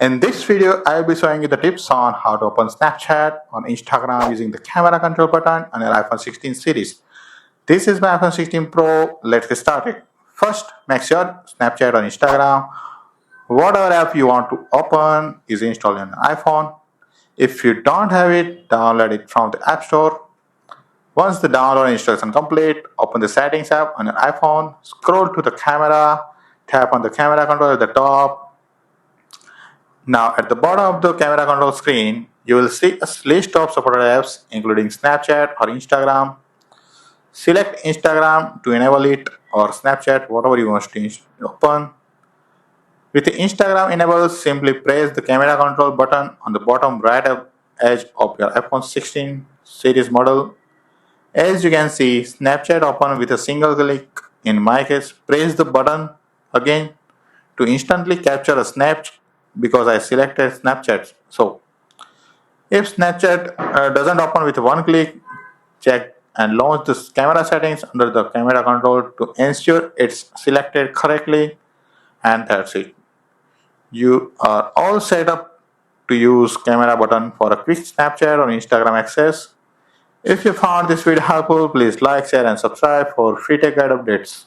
In this video, I will be showing you the tips on how to open Snapchat on Instagram using the camera control button on your iPhone 16 series. This is my iPhone 16 Pro. Let's get started. First, make sure Snapchat on Instagram, whatever app you want to open, is installed on your iPhone. If you don't have it, download it from the App Store. Once the download installation complete, open the Settings app on your iPhone, scroll to the camera, tap on the camera control at the top. Now, at the bottom of the camera control screen, you will see a list of supported apps including Snapchat or Instagram. Select Instagram to enable it or Snapchat, whatever you want to open. With the Instagram enabled, simply press the camera control button on the bottom right edge of your iPhone 16 series model. As you can see, Snapchat open with a single click. In my case, press the button again to instantly capture a snap because I selected Snapchat. So, if Snapchat doesn't open with one click, check and launch the camera settings under the camera control to ensure it's selected correctly, and that's it. You are all set up to use camera button for a quick Snapchat or Instagram access. If you found this video helpful, please like, share and subscribe for free tech guide updates.